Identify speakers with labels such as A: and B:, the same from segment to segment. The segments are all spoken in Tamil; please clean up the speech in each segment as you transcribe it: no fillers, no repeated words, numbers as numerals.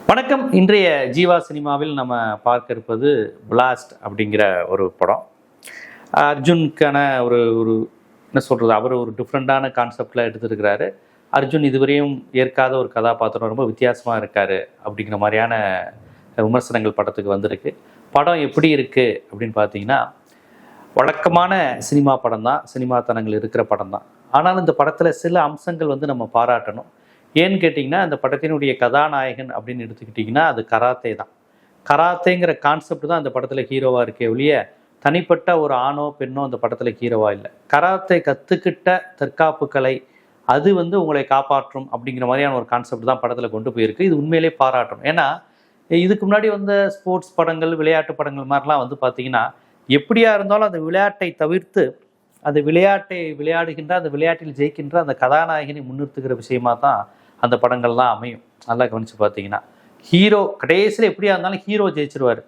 A: வணக்கம். இன்றைய ஜீவா சினிமாவில் நம்ம பார்க்க இருப்பது பிளாஸ்ட் அப்படிங்கிற ஒரு படம். அர்ஜுனுக்கான ஒரு ஒரு என்ன சொல்கிறது, அவர் ஒரு டிஃப்ரெண்ட்டான கான்செப்டில் எடுத்துருக்கிறாரு. அர்ஜுன் இதுவரையும் ஏற்காத ஒரு கதாபாத்திரம், ரொம்ப வித்தியாசமாக இருக்கார் அப்படிங்கிற மாதிரியான விமர்சனங்கள் படத்துக்கு வந்திருக்கு. படம் எப்படி இருக்குது அப்படின்னு பார்த்தீங்கன்னா, வழக்கமான சினிமா படம் தான், சினிமாத்தனங்கள் இருக்கிற படம் தான். ஆனாலும் இந்த படத்தில் சில அம்சங்கள் நம்ம பாராட்டணும். ஏன்னு கேட்டிங்கன்னா, அந்த படத்தினுடைய கதாநாயகன் அப்படின்னு எடுத்துக்கிட்டிங்கன்னா அது கராத்தே தான். கராத்தேங்கிற கான்செப்ட் தான் அந்த படத்தில் ஹீரோவாக இருக்கே ஒழிய தனிப்பட்ட ஒரு ஆணோ பெண்ணோ அந்த படத்தில் ஹீரோவாக இல்லை. கராத்தே கற்றுக்கிட்ட தற்காப்பு கலை அது உங்களை காப்பாற்றும் அப்படிங்கிற மாதிரியான ஒரு கான்செப்ட் தான் படத்தில் கொண்டு போயிருக்கு. இது உண்மையிலே பாராட்டணும். ஏன்னா இதுக்கு முன்னாடி வந்த ஸ்போர்ட்ஸ் படங்கள், விளையாட்டு படங்கள் மாதிரிலாம் பார்த்தீங்கன்னா, எப்படியா இருந்தாலும் அந்த விளையாட்டை தவிர்த்து அந்த விளையாட்டை விளையாடுகின்ற, அந்த விளையாட்டில் ஜெயிக்கின்ற அந்த கதாநாயகனை முன்னிறுத்துகிற விஷயமா தான் அந்த படங்கள்லாம் அமையும். நல்லா கவனித்து பார்த்தீங்கன்னா, ஹீரோ கடைசியில் எப்படியா இருந்தாலும் ஹீரோ ஜெயிச்சிருவார்,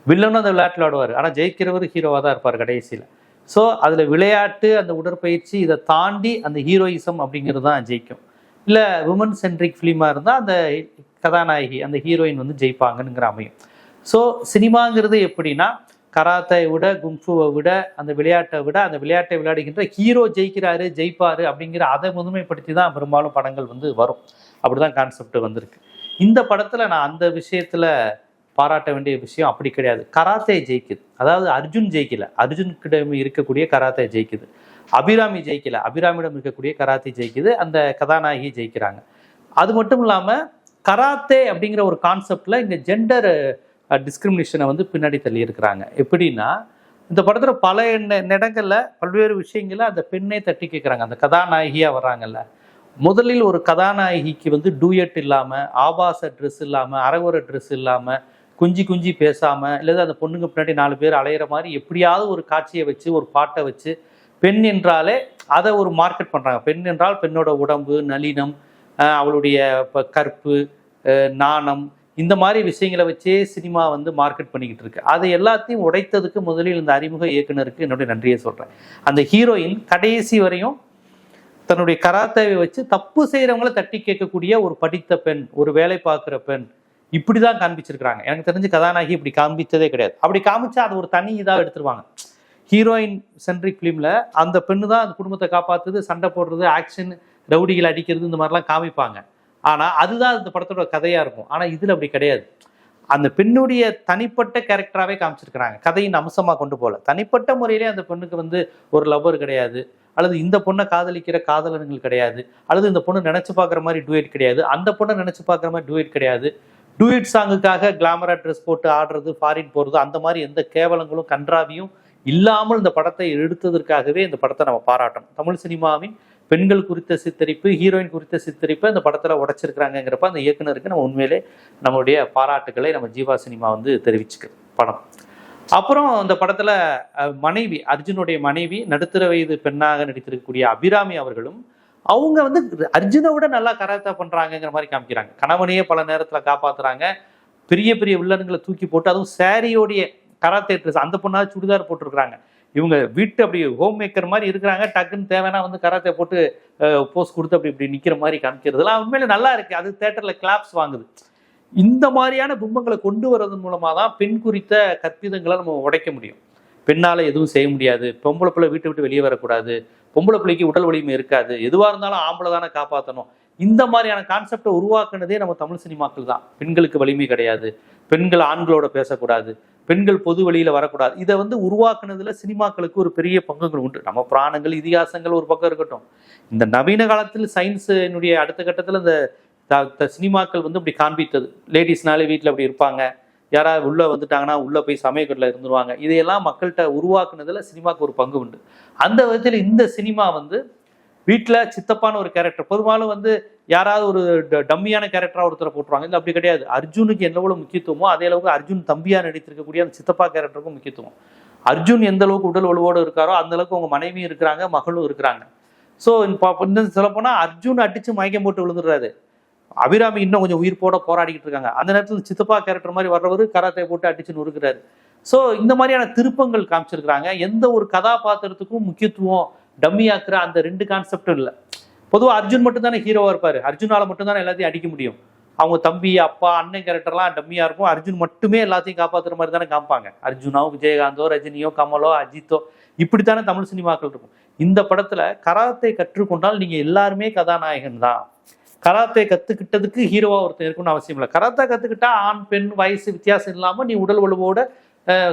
A: வில்லனும் அந்த விளையாட்டில் ஆடுவார், ஆனால் ஜெயிக்கிறவர் ஹீரோவாக தான் இருப்பார் கடைசியில். ஸோ அதில் விளையாட்டு, அந்த உடற்பயிற்சி, இதை தாண்டி அந்த ஹீரோயிசம் அப்படிங்கிறது தான் ஜெயிக்கும். இல்லை விமன் சென்ட்ரிக் ஃபிலிமாக இருந்தால் அந்த கதாநாயகி, அந்த ஹீரோயின் ஜெயிப்பாங்கங்கிற அமையும். ஸோ சினிமாங்கிறது எப்படின்னா, கராத்தை விட, குங்ஃபுவை விட, அந்த விளையாட்டை விட, அந்த விளையாட்டை விளையாடுகின்ற ஹீரோ ஜெயிக்கிறாரு, ஜெயிப்பாரு அப்படிங்கிற அதை முதன்மைப்படுத்தி தான் பெரும்பாலும் படங்கள் வரும். அப்படிதான் கான்செப்ட் வந்திருக்கு. இந்த படத்துல நான் அந்த விஷயத்துல பாராட்ட வேண்டிய விஷயம் அப்படி கிடையாது. கராத்தே ஜெயிக்குது. அதாவது அர்ஜுன் ஜெயிக்கல, அர்ஜுன்கிடம் இருக்கக்கூடிய கராத்தே ஜெயிக்குது. அபிராமி ஜெயிக்கல, அபிராமியிடம் இருக்கக்கூடிய கராத்தே ஜெயிக்குது. அந்த கதாநாயகி ஜெயிக்கிறாங்க. அது மட்டும் இல்லாம கராத்தே அப்படிங்கிற ஒரு கான்செப்ட்ல இங்க ஜெண்டர் டிஸ்கிரிமினேஷனை பின்னாடி தள்ளி இருக்கிறாங்க. எப்படின்னா, இந்த படத்துல பல இடங்கள்ல பல்வேறு விஷயங்கள அந்த பெண்ணை தட்டி கேட்குறாங்க. அந்த கதாநாயகியா வர்றாங்கல்ல, முதலில் ஒரு கதாநாயகிக்கு டூயட் இல்லாம, ஆபாச ட்ரெஸ் இல்லாம, அரகுர ட்ரெஸ் இல்லாம, குஞ்சி குஞ்சி பேசாம, இல்லை அந்த பொண்ணுங்க பின்னாடி 4 பேர் அலையிற மாதிரி எப்படியாவது ஒரு காட்சியை வச்சு, ஒரு பாட்டை வச்சு, பெண் என்றாலே அதை ஒரு மார்க்கெட் பண்றாங்க. பெண் என்றால் பெண்ணோட உடம்பு, நளினம், அவளுடைய கற்பு, நாணம், இந்த மாதிரி விஷயங்களை வச்சே சினிமா மார்க்கெட் பண்ணிக்கிட்டு இருக்கு. அதை எல்லாத்தையும் உடைத்ததுக்கு முதலில் இந்த அறிமுக இயக்குனருக்கு என்னுடைய நன்றியை சொல்றேன். அந்த ஹீரோயின் கடைசி வரையும் தன்னுடைய கராத்தேவை வச்சு தப்பு செய்யறவங்களை தட்டி கேட்கக்கூடிய ஒரு படித்த பெண், ஒரு வேலை பார்க்குற பெண், இப்படிதான் காண்பிச்சிருக்கிறாங்க. எனக்கு தெரிஞ்சு கதாநாயகி இப்படி காண்பிச்சதே கிடையாது. அப்படி காமிச்சா அது ஒரு தனி இதாக எடுத்துருவாங்க. ஹீரோயின் சென்ட்ரிக் ஃபிலிம்ல அந்த பெண்ணு தான் அந்த குடும்பத்தை காப்பாத்துது, சண்டை போடுறது, ஆக்ஷன், ரவுடிகள் அடிக்கிறது, இந்த மாதிரிலாம் காமிப்பாங்க. ஆனா அதுதான் இந்த படத்தோட கதையா இருக்கும். ஆனா இதுல அப்படி கிடையாது. அந்த பெண்ணுடைய தனிப்பட்ட கேரக்டராகவே காமிச்சிருக்கிறாங்க. கதையின் அம்சமா கொண்டு போல தனிப்பட்ட முறையிலே அந்த பெண்ணுக்கு ஒரு லவ்வர் கிடையாது, அல்லது இந்த பொண்ணை காதலிக்கிற காதலர்கள் கிடையாது, அல்லது இந்த பொண்ணு நினைச்சு பார்க்குற மாதிரி டூயட் கிடையாது, அந்த பொண்ணை நினைச்சு பார்க்குற மாதிரி டூயட் கிடையாது. டூயட் சாங்குக்காக கிளாமரா ட்ரெஸ் போட்டு ஆடுறது, ஃபாரின் போகிறது, அந்த மாதிரி எந்த கேவலங்களும் கன்றாவியும் இல்லாமல் இந்த படத்தை எடுத்ததற்காகவே இந்த படத்தை நம்ம பாராட்டணும். தமிழ் சினிமாவின் பெண்கள் குறித்த சித்தரிப்பு, ஹீரோயின் குறித்த சித்தரிப்பை அந்த படத்தில் உடைச்சிருக்கிறாங்கிறப்ப அந்த இயக்குனருக்கு நம்ம உண்மையிலே நம்மளுடைய பாராட்டுக்களை நம்ம ஜீவா சினிமா தெரிவிச்சுக்கு படம். அப்புறம் அந்த படத்தில் மனைவி, அர்ஜுனுடைய மனைவி, நடுத்தர வயது பெண்ணாக நடித்திருக்கக்கூடிய அபிராமி அவர்களும் அவங்க அர்ஜுனை விட நல்லா கராத்தா பண்றாங்கிற மாதிரி காமிக்கிறாங்க. கணவனையே பல நேரத்தில் காப்பாத்துறாங்க. பெரிய பெரிய வில்லன்களை தூக்கி போட்டு, அதுவும் சாரியோடைய கராத்தே ட்ரெஸ், அந்த பொண்ணாவது சுடிதார் போட்டிருக்கிறாங்க. இவங்க வீட்டு அப்படி ஹோம் மேக்கர் மாதிரி இருக்கிறாங்க. டக்குன்னு தேவைன்னா கராத்தே போட்டு போஸ் கொடுத்து அப்படி இப்படி நிற்கிற மாதிரி காமிக்கிறதுலாம் உண்மையில நல்லா இருக்கு. அது தேட்டர்ல கிளாப்ஸ் வாங்குது. இந்த மாதிரியான பிம்பங்களை கொண்டு வர்றதன் மூலமா தான் பெண் குறித்த கற்பிதங்களை நம்ம உடைக்க முடியும். பெண்ணால எதுவும் செய்ய முடியாது, பொம்பளை பிள்ளை வீட்டை விட்டு வெளியே வரக்கூடாது, பொம்பளை பிள்ளைக்கு உடல் வலிமை இருக்காது, எதுவாக இருந்தாலும் ஆம்பளை தானே காப்பாற்றணும், இந்த மாதிரியான கான்செப்டை உருவாக்குனதே நம்ம தமிழ் சினிமாக்கள் தான். பெண்களுக்கு வலிமை கிடையாது, பெண்கள் ஆண்களோட பேசக்கூடாது, பெண்கள் பொது வழியில வரக்கூடாது, இதை உருவாக்குனதுல சினிமாக்களுக்கு ஒரு பெரிய பங்குகள் உண்டு. நம்ம புராணங்கள், இதிகாசங்கள் ஒரு பக்கம் இருக்கட்டும், இந்த நவீன காலத்தில் சயின்ஸினுடைய அடுத்த கட்டத்தில் இந்த சினிமாக்கள் இப்படி காண்பித்தது. லேடிஸ்னாலே வீட்டில் அப்படி இருப்பாங்க, யாராவது உள்ள வந்துட்டாங்கன்னா உள்ள போய் சமயக்கட்டில் இருந்துருவாங்க, இதையெல்லாம் மக்கள்கிட்ட உருவாக்குனதுல சினிமாவுக்கு ஒரு பங்கு உண்டு. அந்த விதத்தில் இந்த சினிமா வீட்டில் சித்தப்பான ஒரு கேரக்டர், பெரும்பாலும் யாராவது ஒரு டம்மியான கேரக்டராக ஒருத்தரை போட்டுருவாங்க. இல்லை அப்படி கிடையாது. அர்ஜுனுக்கு எவ்வளவு முக்கியத்துவமோ அதே அளவுக்கு அர்ஜுன் தம்பியா நடித்திருக்கக்கூடிய அந்த சித்தப்பா கேரக்டருக்கும் முக்கியத்துவம். அர்ஜுன் எந்த அளவுக்கு உடல் வலுவோடு இருக்காரோ அந்த அளவுக்கு அவங்க மனைவியும் இருக்கிறாங்க, மகளும் இருக்கிறாங்க. ஸோ இன்னும் சொல்ல போனா அர்ஜுன் அடிச்சு மயக்கம் போட்டு விழுந்துடுறாரு, அபிராமி இன்னும் கொஞ்சம் உயிர் போட போராடிக்கிட்டு இருக்காங்க. அந்த நேரத்தில் சித்தப்பா கேரக்டர் மாதிரி வர்றவர் கராத்தை போட்டு அடிச்சுன்னு இருக்கிறாரு. ஸோ இந்த மாதிரியான திருப்பங்கள் காமிச்சிருக்கிறாங்க. எந்த ஒரு கதாபாத்திரத்துக்கும் முக்கியத்துவம் டம்மியாக்குற அந்த 2 கான்செப்டும் இல்லை. பொதுவாக அர்ஜுன் மட்டும் தானே ஹீரோவாக இருப்பார், அர்ஜுனால மட்டும் தானே எல்லாத்தையும் அடிக்க முடியும். அவங்க தம்பி அப்பா அண்ணன் கேரக்டர்லாம் டம்மியாக இருக்கும். அர்ஜுன் மட்டுமே எல்லாத்தையும் காப்பாற்றுற மாதிரி தானே காமிப்பாங்க. அர்ஜுனோ விஜயகாந்தோ ரஜினியோ கமலோ அஜித்தோ இப்படித்தானே தமிழ் சினிமாக்கள் இருக்கும். இந்த படத்துல கராத்தே கற்றுக்கொண்டால் நீங்க எல்லாருமே கதாநாயகன் தான். கராத்தே கத்துக்கிட்டதுக்கு ஹீரோவா ஒருத்தர் இருக்குன்னு அவசியம் இல்லை. கராத்தே கத்துக்கிட்டா ஆண் பெண் வயசு வித்தியாசம் இல்லாம நீ உடல் வலுவோட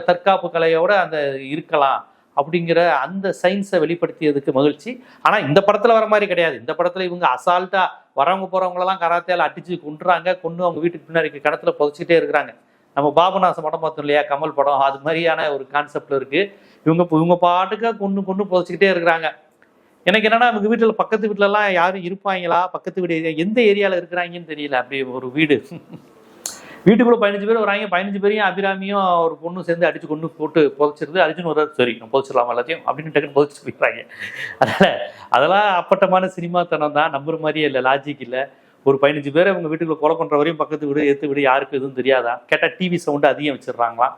A: தற்காப்பு கலையோட அந்த இருக்கலாம் அப்படிங்கிற அந்த சயின்ஸை வெளிப்படுத்தியதுக்கு மகிழ்ச்சி. ஆனா இந்த படத்துல வர மாதிரி கிடையாது. இந்த படத்துல இவங்க அசால்ட்டா வரவங்க போறவங்களெல்லாம் கராத்தேல அடிச்சு கொண்டுறாங்க, கொண்டு அவங்க வீட்டுக்கு பின்னாடி கிணத்துல புதைச்சிட்டே இருக்கிறாங்க. நம்ம பாபநாசம் படம் பார்த்தோம் இல்லையா, கமல் படம், அது மாதிரியான ஒரு கான்செப்ட்ல இருக்கு. இவங்க பாட்டுக்கா கொண்டு புதைச்சிக்கிட்டே இருக்கிறாங்க. எனக்கு என்னன்னா அவங்க வீட்டுல பக்கத்து வீட்டுல எல்லாம் யாரும் இருப்பாங்களா, பக்கத்து வீடு எந்த ஏரியால இருக்கிறாங்கன்னு தெரியல. அப்படி ஒரு வீட்டுக்குள்ள 15 பேர் வராங்க. 15 பேரையும் அபிராமியும் ஒரு பொண்ணும் சேர்ந்து அடிச்சு கொண்டு போட்டு புதைச்சிருது. அர்ஜுன் ஒரு சரி நான் புதைச்சிடலாம் எல்லாத்தையும் அப்படின்னு டக்குன்னு புதைச்சிட்டு போயிடுறாங்க. அதெல்லாம் அப்பட்டமான சினிமாத்தனம் தான், நம்புற மாதிரியே இல்லை, லாஜிக் இல்லை. ஒரு 15 பேரை அவங்க வீட்டுக்குள்ள கொலை பண்ற வரையும் பக்கத்து வீடு ஏற்று வீடு யாருக்கும் எதுவும் தெரியாதான். கேட்டால் டிவி சவுண்டு அதிகம் வச்சிடுறாங்களாம்.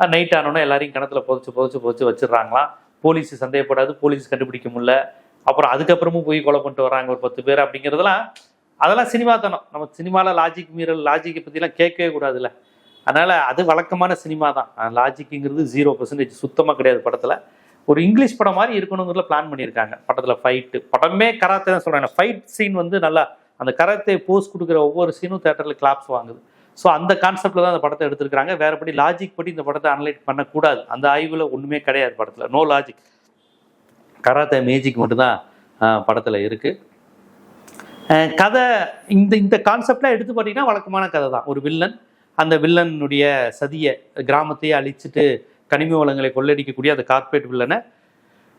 A: நைட் ஆனோன்னா எல்லாரையும் கிணத்துல புதைச்சு வச்சிடுறாங்களாம். போலீஸ் சந்தேகப்படாது, போலீஸ் கண்டுபிடிக்க முடியல. அப்புறம் அதுக்கப்புறமும் போய் கொலை பண்ணிட்டு வராங்க ஒரு 10 பேர் அப்படிங்கிறதெல்லாம். அதெல்லாம் சினிமாத்தனம். நம்ம சினிமாவில் லாஜிக் மீறல், லாஜிக்கை பற்றிலாம் கேட்கவே கூடாதுல்ல. அதனால அது வழக்கமான சினிமா தான். லாஜிக்குங்கிறது 0% சுத்தமாக கிடையாது படத்தில். ஒரு இங்கிலீஷ் படம் மாதிரி இருக்கணுங்கிறத பிளான் பண்ணியிருக்காங்க. படத்தில் ஃபைட்டு, படமே கராத்தே தான் சொல்கிறாங்க. ஃபைட் சீன் வந்து நல்லா அந்த கராத்தே போஸ் கொடுக்குற ஒவ்வொரு சீனும் தேட்டரில் கிளாப்ஸ் வாங்குது. ஸோ அந்த கான்செப்டில் தான் அந்த படத்தை எடுத்திருக்காங்க. வேறுபடி லாஜிக் படி இந்த படத்தை அனலைட் பண்ணக்கூடாது. அந்த ஆய்வில் ஒன்றுமே கிடையாது படத்தில். நோ லாஜிக், கராத்தே மேஜிக் மட்டும்தான் படத்தில் இருக்குது. கதை இந்த கான்செப்ட்லாம் எடுத்து பார்த்தீங்கன்னா வழக்கமான கதை தான். ஒரு வில்லன், அந்த வில்லனுடைய சதியை கிராமத்தையே அழிச்சிட்டு கனிம வளங்களை கொள்ளடிக்கக்கூடிய அந்த கார்பரேட் வில்லனை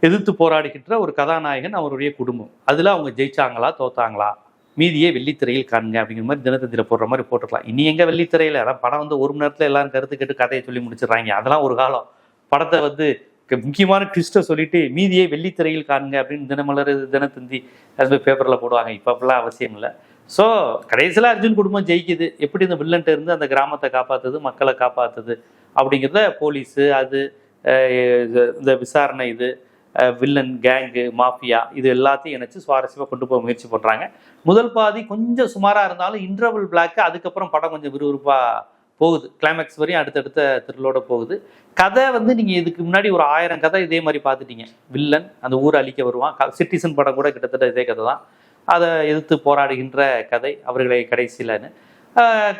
A: எதிர்த்து போராடுகின்ற ஒரு கதாநாயகன், அவருடைய குடும்பம். அதில் அவங்க ஜெயிச்சாங்களா தோத்தாங்களா மீதியே வெள்ளித்திரையில் காணுங்க அப்படிங்கிற மாதிரி தினத்தந்தியில் போடுற மாதிரி போட்டுக்கலாம். இனி எங்கே வெள்ளித்திரையில் அதான் படம் வந்து 1 மணி நேரத்தில் எல்லாரும் கருத்து கேட்டு கதையை சொல்லி முடிச்சிடுறாங்க. அதெல்லாம் ஒரு காலம். படத்தை வந்து முக்கியமான ட்விஸ்ட்டை சொல்லிட்டு மீதியே வெள்ளித்திரையில் காணுங்க அப்படின்னு தினமலர் தினத்தந்தி அது பேப்பரில் போடுவாங்க. இப்போ அப்படிலாம் அவசியம் இல்லை. ஸோ கடைசியில் அர்ஜுன் குடும்பம் ஜெயிக்குது. எப்படி இந்த வில்லன்ட்ட இருந்து அந்த கிராமத்தை காப்பாற்றுது, மக்களை காப்பாற்றுது அப்படிங்கிறத போலீஸு, அது இந்த விசாரணை, இது வில்லன் கேங்கு மாஃபியா, இது எல்லாத்தையும் இணைச்சு சுவாரஸ்யமாக கொண்டு போக முயற்சி பண்ணுறாங்க. முதல் பாதி கொஞ்சம் சுமாராக இருந்தாலும் இன்டர்வல் பிளாக்கு, அதுக்கப்புறம் படம் கொஞ்சம் விறுவிறுப்பாக போகுது. கிளைமேக்ஸ் வரையும் அடுத்தடுத்த த்ரில்லோட போகுது. கதை வந்து நீங்கள் இதுக்கு முன்னாடி ஒரு 1000 கதை இதே மாதிரி பார்த்துட்டீங்க. வில்லன் அந்த ஊரை அழிக்க வருவான். சிட்டிசன் படம் கூட கிட்டத்தட்ட இதே கதை தான். அதை எதிர்த்து போராடுகின்ற கதை, அவர்களை கடைசியிலன்னு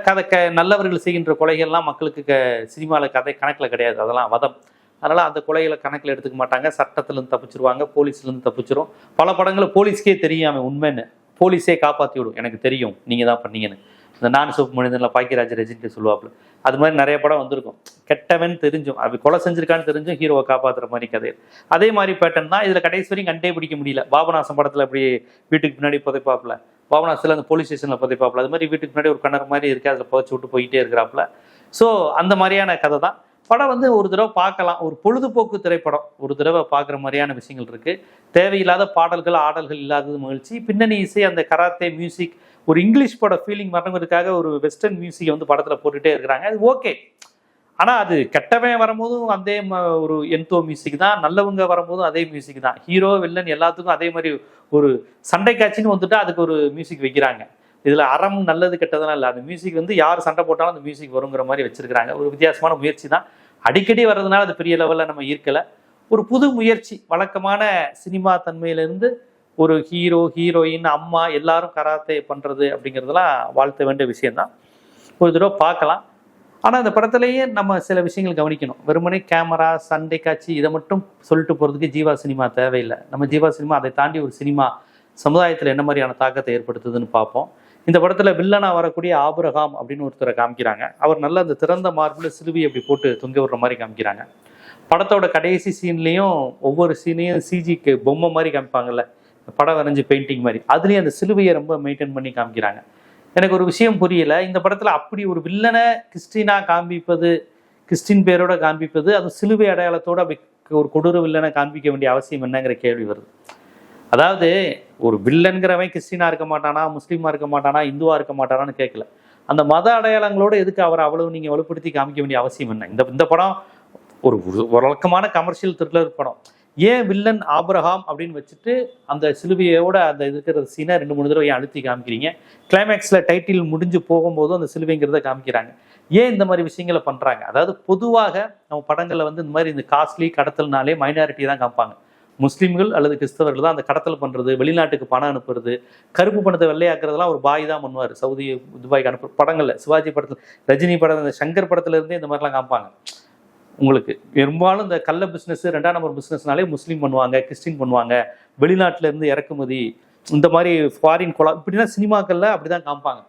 A: கதை நல்லவர்கள் செய்கின்ற கொலைகள்லாம் மக்களுக்கு சினிமாவில் கதை கணக்கில் கிடையாது. அதெல்லாம் வதம். அதனால் அந்த கொலைகளை கணக்கில் எடுத்துக்க மாட்டாங்க. சட்டத்துலேருந்து தப்பிச்சிருவாங்க, போலீஸ்லேருந்து தப்பிச்சிரும். பல படங்கள் போலீஸ்க்கே தெரியும் அவன் உண்மைன்னு, போலீஸே காப்பாற்றி விடும், எனக்கு தெரியும் நீங்கள் தான் பண்ணீங்கன்னு. இந்த நான் சோப்பு மனிதனில் பாக்கியராஜ் ரஜினிட்டு சொல்லுவாப்புல. அது மாதிரி நிறைய படம் வந்திருக்கும். கெட்டவன் தெரிஞ்சும், அப்படி கொலை செஞ்சிருக்கான்னு தெரிஞ்சும் ஹீரோவை காப்பாற்றுற மாதிரி கதை. அதே மாதிரி பேட்டர்ன் தான் இதில். கடைசி வரையும் கண்டே பிடிக்க முடியல. பாபநாசம் படத்தில் அப்படி வீட்டுக்கு பின்னாடி புதைப்பாப்புல, பாபநாசத்தில் அந்த போலீஸ் ஸ்டேஷனில் புதைப்பாப்புல, அது மாதிரி வீட்டுக்கு முன்னாடி ஒரு கிணறு மாதிரி இருக்குது, அதில் புதைச்சி விட்டு போயிட்டே இருக்கிறாப்புல. ஸோ அந்த மாதிரியான கதை தான். படம் வந்து ஒரு தடவை பார்க்கலாம். ஒரு பொழுதுபோக்கு திரைப்படம், ஒரு தடவை பார்க்குற மாதிரியான விஷயங்கள் இருக்குது. தேவையில்லாத பாடல்கள் ஆடல்கள் இல்லாதது மகிழ்ச்சி. பின்னணி இசை, அந்த கராத்தே மியூசிக், ஒரு இங்கிலீஷ் பட ஃபீலிங் வரணுங்கிறதுக்காக ஒரு வெஸ்டர்ன் மியூசிக்கை வந்து படத்தில் போட்டுகிட்டே இருக்கிறாங்க. அது ஓகே. ஆனால் அது கெட்டவன் வரும்போதும் அதே ஒரு என்தோ மியூசிக் தான், நல்லவங்க வரும்போதும் அதே மியூசிக் தான். ஹீரோ வில்லன் எல்லாத்துக்கும் அதே மாதிரி ஒரு சண்டை காட்சின்னு வந்துட்டா அதுக்கு ஒரு மியூசிக் வைக்கிறாங்க. இதில் அறம் நல்லது கெட்டதெல்லாம் இல்லை. அந்த மியூசிக் வந்து யார் சண்டை போட்டாலும் அந்த மியூசிக் வருங்கிற மாதிரி வச்சிருக்கிறாங்க. ஒரு வித்தியாசமான முயற்சி தான். அடிக்கடி வர்றதுனால அது பெரிய லெவலில் நம்ம ஈர்க்கலை. ஒரு புது முயற்சி. வழக்கமான சினிமா தன்மையிலேருந்து ஒரு ஹீரோ, ஹீரோயின், அம்மா எல்லாரும் கராத்தே பண்ணுறது அப்படிங்கிறதுலாம் வாழ்த்த வேண்டிய விஷயந்தான். ஒரு தடவை பார்க்கலாம். ஆனால் இந்த படத்துலேயே நம்ம சில விஷயங்கள் கவனிக்கணும். வெறுமனே கேமரா, சண்டை காட்சி இதை மட்டும் சொல்லிட்டு போகிறதுக்கு ஜீவா சினிமா தேவையில்லை. நம்ம ஜீவா சினிமா அதை தாண்டி ஒரு சினிமா சமுதாயத்தில் என்ன மாதிரியான தாக்கத்தை ஏற்படுத்துதுன்னு பார்ப்போம். இந்த படத்தில் வில்லனா வரக்கூடிய ஆபிரகாம் அப்படின்னு ஒருத்தரை காமிக்கிறாங்க. அவர் நல்ல அந்த திறந்த மார்பில் சிலுவை அப்படி போட்டு தொங்க விடுற மாதிரி காமிக்கிறாங்க. படத்தோட கடைசி சீன்லேயும் ஒவ்வொரு சீனையும் சிஜிக்கு பொம்மை மாதிரி காமிப்பாங்கல்ல, படம் வரைஞ்சி பெயிண்டிங் மாதிரி, அதுலேயும் அந்த சிலுவையை ரொம்ப மெயின்டைன் பண்ணி காமிக்கிறாங்க. எனக்கு ஒரு விஷயம் புரியலை. இந்த படத்தில் அப்படி ஒரு வில்லனை கிறிஸ்டினா காண்பிப்பது, கிறிஸ்டின் பேரோட காண்பிப்பது, அது சிலுவை அடையாளத்தோடு அப்படி ஒரு கொடூர வில்லனை காண்பிக்க வேண்டிய அவசியம் என்னங்கிற கேள்வி வருது. அதாவது ஒரு வில்லன்கிறவன் கிறிஸ்டினா இருக்க மாட்டானா, முஸ்லீமா இருக்க மாட்டானா, இந்துவா இருக்க மாட்டானான்னு கேட்கல. அந்த மத அடையாளங்களோடு எதுக்கு அவரை அவ்வளவு நீங்கள் வலுப்படுத்தி காமிக்க வேண்டிய அவசியம் என்ன? இந்த படம் ஒரு வழக்கமான கமர்ஷியல் த்ரில்லர் படம். ஏன் வில்லன் ஆபிரகாம் அப்படின்னு வச்சுட்டு அந்த சிலுவையோட அந்த இருக்கிற சீனை 2-3 தடவை ஏன் அழுத்தி காமிக்கிறீங்க? கிளைமேக்ஸில் டைட்டில் முடிஞ்சு போகும்போதும் அந்த சிலுவைங்கிறத காமிக்கிறாங்க. ஏன் இந்த மாதிரி விஷயங்களை பண்ணுறாங்க? அதாவது பொதுவாக நம்ம படங்களில் வந்து இந்த மாதிரி இந்த காஸ்ட்லி கடத்தல்னாலே மைனாரிட்டி தான் காமிப்பாங்க. முஸ்லீம்கள் அல்லது கிறிஸ்தவர்கள் தான் அந்த கடத்தல் பண்ணுறது, வெளிநாட்டுக்கு பணம் அனுப்புறது, கருப்பு பணத்தை வெள்ளையாக்குறதுலாம் ஒரு பாய் தான் பண்ணுவார். சவுதி துபாய்க்கு அனுப்பு படங்களில், சிவாஜி படத்தில், ரஜினி படத்தில், இந்த சங்கர் படத்துல இருந்தே இந்த மாதிரிலாம் காமிப்பாங்க. உங்களுக்கு பெரும்பாலும் இந்த கள்ள பிஸ்னஸ், 2ஆம் நம்பர் பிஸ்னஸ்னாலே முஸ்லீம் பண்ணுவாங்க, கிறிஸ்டின் பண்ணுவாங்க, வெளிநாட்டில இருந்து இறக்குமதி, இந்த மாதிரி ஃபாரின் கொலா, இப்படிதான் சினிமாக்கள்ல அப்படிதான் காமிப்பாங்க.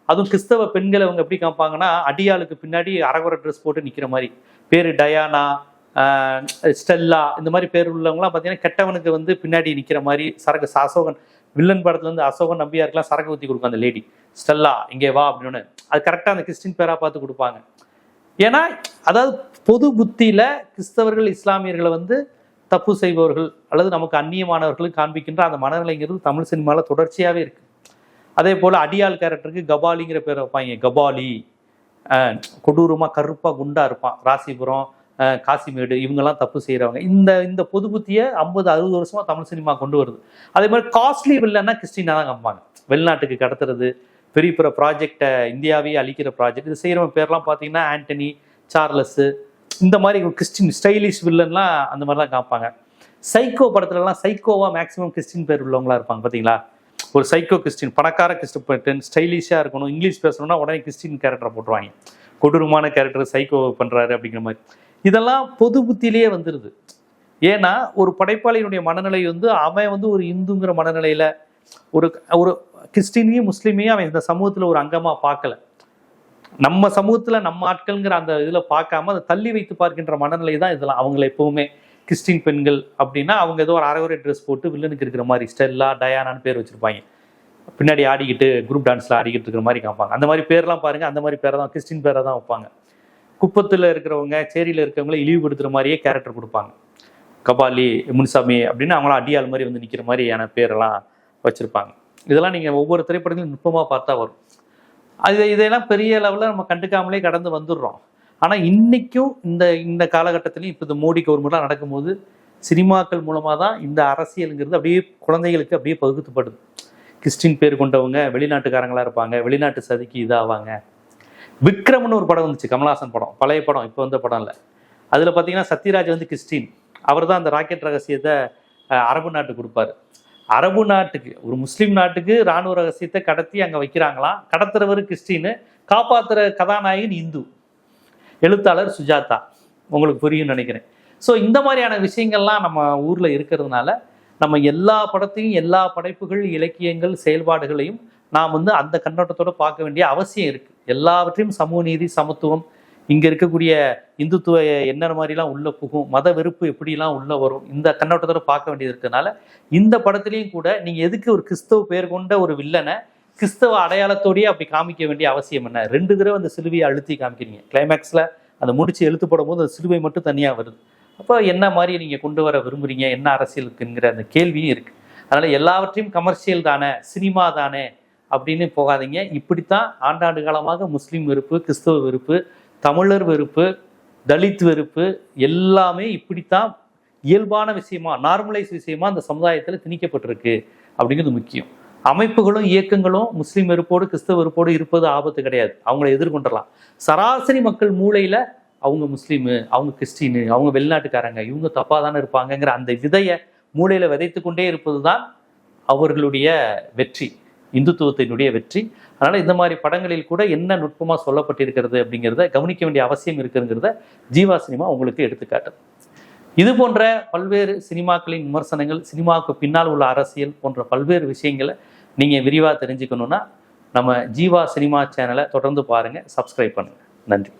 A: அதுவும் கிறிஸ்தவ பெண்களை அவங்க எப்படி காமிப்பாங்கன்னா, அடியாளுக்கு பின்னாடி அரகுர ட்ரெஸ் போட்டு நிற்கிற மாதிரி, பேர் டயானா, ஸ்டெல்லா, இந்த மாதிரி பேர் உள்ளவங்களாம் பார்த்தீங்கன்னா கெட்டவனுக்கு வந்து பின்னாடி நிற்கிற மாதிரி சரக்கு. அசோகன் வில்லன் படத்துல இருந்து அசோகன் நம்பியாருக்கெல்லாம் சரக்கு ஊற்றி கொடுக்கும் அந்த லேடி, ஸ்டெல்லா இங்கே வா அப்படின்னு. அது கரெக்டாக அந்த கிறிஸ்டின் பேரா பார்த்து கொடுப்பாங்க. ஏன்னா அதாவது பொது புத்தியில கிறிஸ்தவர்கள் இஸ்லாமியர்களை வந்து தப்பு செய்பவர்கள் அல்லது நமக்கு அந்நியமானவர்களுக்கு காண்பிக்கின்ற அந்த மனநிலைங்கிறது தமிழ் சினிமாவில் தொடர்ச்சியாகவே இருக்கு. அதே போல் அடியாள் கேரக்டருக்கு கபாலிங்கிற பேரை வைப்பாங்க. கபாலி கொடூரமாக கருப்பாக குண்டா இருப்பான். ராசிபுரம், காசிமேடு, இவங்கெல்லாம் தப்பு செய்கிறவங்க. இந்த பொது புத்தியை 50-60 வருஷமா தமிழ் சினிமா கொண்டு வருது. அதே மாதிரி காஸ்ட்லி வில்லன்னா கிறிஸ்டினா தான் காமிப்பாங்க. வெளிநாட்டுக்கு கடத்துறது, பெரிய பெரிய ப்ராஜெக்டை இந்தியாவே அழிக்கிற ப்ராஜெக்ட், இது செய்கிறவங்க பேர்லாம் பார்த்தீங்கன்னா ஆண்டனி, சார்லஸ், இந்த மாதிரி கிறிஸ்டின் ஸ்டைலிஷ் வில்லன்லாம் அந்த மாதிரிலாம் காமிப்பாங்க. சைக்கோ படத்துலலாம் சைக்கோவா மேக்ஸிமம் கிறிஸ்டின் பேர் உள்ளவங்களா இருப்பாங்க பார்த்தீங்களா? ஒரு சைக்கோ கிறிஸ்டின், பணக்கார கிறிஸ்டின், ஸ்டைலிஷாக இருக்கணும், இங்கிலீஷ் பேசணும்னா உடனே கிறிஸ்டின் கேரக்டரை போட்டுருவாங்க. கொடூரமான கேரக்டர் சைக்கோ பண்ணுறாரு அப்படிங்கிற மாதிரி. இதெல்லாம் பொது புத்தியிலேயே வந்துடுது. ஏன்னா ஒரு படைப்பாளியினுடைய மனநிலை வந்து அவன் வந்து ஒரு இந்துங்கிற மனநிலையில ஒரு ஒரு கிறிஸ்டினையும் முஸ்லீமையும் அவன் இந்த சமூகத்தில் ஒரு அங்கமாக பார்க்கல. நம்ம சமூகத்தில் நம்ம ஆட்கள்ங்கிற அந்த இதில் பார்க்காம அதை தள்ளி வைத்து பார்க்கின்ற மனநிலை தான் இதெல்லாம். அவங்கள எப்பவுமே கிறிஸ்டின் பெண்கள் அப்படின்னா அவங்க ஏதோ ஒரு அரகுரை ட்ரெஸ் போட்டு வில்லனுக்கு இருக்கிற மாதிரி ஸ்டெல்லா, டயானான்னு பேர் வச்சிருப்பாங்க. பின்னாடி ஆடிக்கிட்டு குரூப் டான்ஸில் ஆடிக்கிட்டு இருக்கிற மாதிரி காமிப்பாங்க. அந்த மாதிரி பேர்லாம் பாருங்க, அந்த மாதிரி பேரை தான் கிறிஸ்டின் பேரை தான் வைப்பாங்க. குப்பத்தில் இருக்கிறவங்க, சேரியில் இருக்கிறவங்கள இழிவுபடுத்துகிற மாதிரியே கேரக்டர் கொடுப்பாங்க. கபாலி, முன்சாமி அப்படின்னு அவங்களாம் அடியாள் மாதிரி வந்து நிற்கிற மாதிரியான பேரெல்லாம் வச்சுருப்பாங்க. இதெல்லாம் நீங்கள் ஒவ்வொரு திரைப்படத்திலும் நுட்பமாக பார்த்தா வரும். இதையெல்லாம் பெரிய லெவலில் நம்ம கண்டுக்காமலே கடந்து வந்துடுறோம். ஆனால் இன்றைக்கும் இந்த காலகட்டத்திலையும் இப்போ இந்த மோடி கவர்மெண்ட்லாம் நடக்கும்போது சினிமாக்கள் மூலமாக தான் இந்த அரசியலுங்கிறது அப்படியே குழந்தைகளுக்கு அப்படியே பகுத்துப்படுது. கிறிஸ்டின் பேர் கொண்டவங்க வெளிநாட்டுக்காரங்களாக இருப்பாங்க, வெளிநாட்டு சதிக்கு இதாவாங்க. விக்ரம்னு ஒரு படம் வந்துச்சு, கமல்ஹாசன் படம், பழைய படம், இப்போ வந்த படம் இல்லை. அதில் பார்த்தீங்கன்னா சத்யராஜ் வந்து கிறிஸ்டின், அவர் தான் அந்த ராக்கெட் ரகசியத்தை அரபு நாட்டுக்கு கொடுப்பாரு. அரபு நாட்டுக்கு, ஒரு முஸ்லீம் நாட்டுக்கு இராணுவ ரகசியத்தை கடத்தி அங்கே வைக்கிறாங்களாம். கடத்துறவர் கிறிஸ்டின்னு, காப்பாற்றுற கதாநாயகன் இந்து, எழுத்தாளர் சுஜாதா. உங்களுக்கு புரியும்னு நினைக்கிறேன். ஸோ இந்த மாதிரியான விஷயங்கள்லாம் நம்ம ஊரில் இருக்கிறதுனால நம்ம எல்லா படத்தையும், எல்லா படைப்புகள், இலக்கியங்கள், செயல்பாடுகளையும் நாம் வந்து அந்த கண்ணோட்டத்தோடு பார்க்க வேண்டிய அவசியம் இருக்குது. எல்லாவற்றையும் சமூக நீதி, சமத்துவம், இங்கே இருக்கக்கூடிய இந்துத்துவ என்ன மாதிரிலாம் உள்ள புகும், மத வெறுப்பு எப்படிலாம் உள்ள வரும், இந்த கண்ணோட்டத்தோடு பார்க்க வேண்டியது இருக்கிறதுனால இந்த படத்துலையும் கூட நீங்கள் எதுக்கு ஒரு கிறிஸ்தவ பேர் கொண்ட ஒரு வில்லனை கிறிஸ்தவ அடையாளத்தோடையே அப்படி காமிக்க வேண்டிய அவசியம் என்ன? 2 தடவை அந்த சிலுவையை அழுத்தி காமிக்கிறீங்க. கிளைமேக்ஸில் அந்த முடிச்சு எழுத்துப்படும் போது அந்த சிலுவை மட்டும் தனியாக வருது. அப்போ என்ன மாதிரி நீங்கள் கொண்டு வர விரும்புகிறீங்க, என்ன அரசியலுக்குங்கிற அந்த கேள்வியும் இருக்குது. அதனால் எல்லாவற்றையும் கமர்ஷியல் தானே, சினிமா தானே அப்படின்னு போகாதீங்க. இப்படித்தான் ஆண்டாண்டு காலமாக முஸ்லீம் வெறுப்பு, கிறிஸ்தவ வெறுப்பு, தமிழர் வெறுப்பு, தலித் வெறுப்பு எல்லாமே இப்படித்தான் இயல்பான விஷயமா, நார்மலைஸ் விஷயமா அந்த சமுதாயத்தில் திணிக்கப்பட்டிருக்கு அப்படிங்கிறது முக்கியம். அமைப்புகளும் இயக்கங்களும் முஸ்லீம் வெறுப்போடு, கிறிஸ்தவ வெறுப்போடு இருப்பது ஆபத்து கிடையாது. அவங்கள எதிர்கொண்டலாம். சராசரி மக்கள் மூளையில் அவங்க முஸ்லீமு, அவங்க கிறிஸ்டினு, அவங்க வெளிநாட்டுக்காரங்க, இவங்க தப்பாக தானே இருப்பாங்கங்கிற அந்த விதையை மூளையில் விதைத்து கொண்டே இருப்பது தான் அவர்களுடைய வெற்றி, இந்துத்துவத்தினுடைய வெற்றி. அதனால் இந்த மாதிரி படங்களில் கூட என்ன நுட்பமாக சொல்லப்பட்டிருக்கிறது அப்படிங்கிறத கவனிக்க வேண்டிய அவசியம் இருக்குங்கிறத ஜீவா சினிமா உங்களுக்கு எடுத்துக்காட்டுது. இது போன்ற பல்வேறு சினிமாக்களின் விமர்சனங்கள், சினிமாவுக்கு பின்னால் உள்ள அரசியல் போன்ற பல்வேறு விஷயங்களை நீங்கள் விரிவாக தெரிஞ்சுக்கணுன்னா நம்ம ஜீவா சினிமா சேனலை தொடர்ந்து பாருங்கள், சப்ஸ்கிரைப் பண்ணுங்கள். நன்றி.